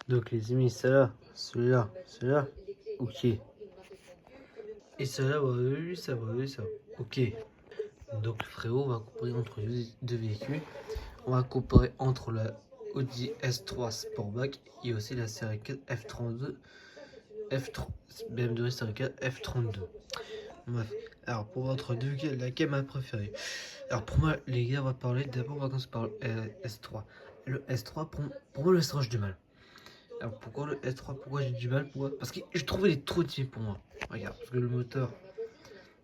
Donc les amis, celle-là, celui-là, ok. Et celle-là, bah, oui, ça va, oui, ça va. Ok. Donc frérot, on va comparer entre les deux véhicules. On va comparer entre la Audi S3 Sportback et aussi la série 4 F32 F3 BMW série 4 F32. Bref, alors pour votre deux véhicules, laquelle m'a préféré? Alors pour moi, les gars, on va parler d'abord, on va commencer par le S3. Le S3, pour moi, le S3, j'ai du mal. Alors pourquoi le S3? Pourquoi j'ai du mal? Pourquoi? Parce que je trouvais les trop timide pour moi. Regarde, parce que le moteur,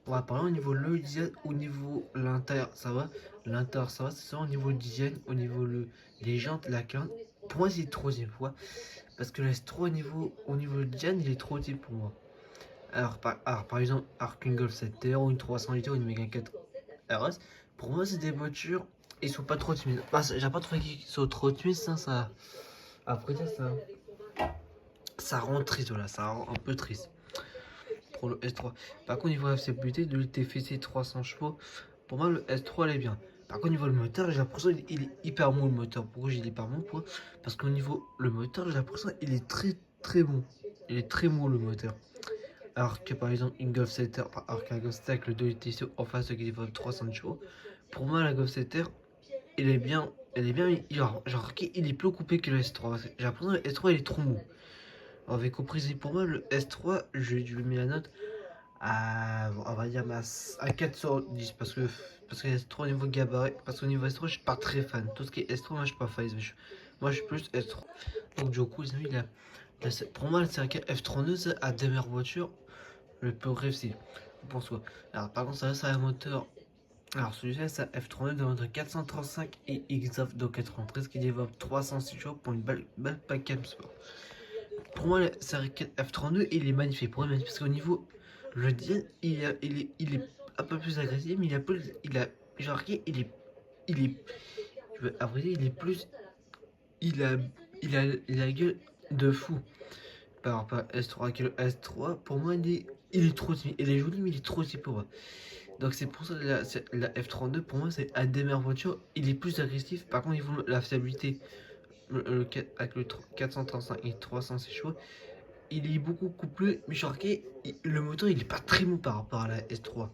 on va parler au niveau le design, au niveau l'intérieur, ça va. L'intérieur, ça va, c'est ça au niveau design, au niveau les jantes, la quinte. Pour moi, c'est trop timide. Pourquoi? Parce que le S3 au niveau design, il est trop timide pour moi. Alors, par exemple, qu'une Golf 7R ou une 300 litres ou une Mégane 4 RS, pour moi, c'est des voitures, ils sont pas trop timides. Bah, j'ai pas trouvé qu'ils sont trop timides, ça. Après ça rend triste, voilà, ça rend un peu triste pour le S3. Par contre, niveau FCBT de l'TFC 300 chevaux, pour moi, le S3 elle est bien. Par contre, niveau le moteur, j'ai l'impression qu'il est hyper mou le moteur. Pourquoi j'ai dit hyper mou? Parce qu'au niveau le moteur, j'ai l'impression qu'il est très très bon. Il est très mou le moteur. Alors que par exemple, une Golf 7R, alors qu'un Golf 7R avec le 2 en face qui développe 300 chevaux, pour moi, la Golf 7R, il est bien, genre, il est plus coupé que le S3. J'ai l'impression que le S3 il est trop mou. Avec compris, pour moi, le S3, je lui mets la note à, on va dire, à 4 sur 10. Parce que S3 au niveau gabarit, parce qu'au niveau S3, je suis pas très fan. Tout ce qui est S3, moi, je suis pas fan. Moi, je suis plus S3. Donc, du coup, les amis, pour moi, le série F32 a des meilleures voitures le plus réussi pour soi. Alors, par contre, ça reste un moteur. Alors, celui-là, c'est un F32 de entre 435 et XF 293 qui développe 306 chevaux pour une belle package sport. Pour moi, la série 4 F32, il est magnifique. Pourquoi magnifique? Parce qu'au niveau, le design, il est un peu plus agressif, mais genre, il est, à vrai dire, il est plus, il a, il a la gueule de fou par rapport à S3. Que le S3, pour moi, il est trop timide. Il est joli, mais il est trop timide pour moi. Donc c'est pour ça que la F32, pour moi, c'est un des meilleures voitures. Il est plus agressif. Par contre, il faut la fiabilité. Avec le 435 et 306 chevaux, il est beaucoup plus charqué. Le moteur, il est pas très mou par rapport à la S3.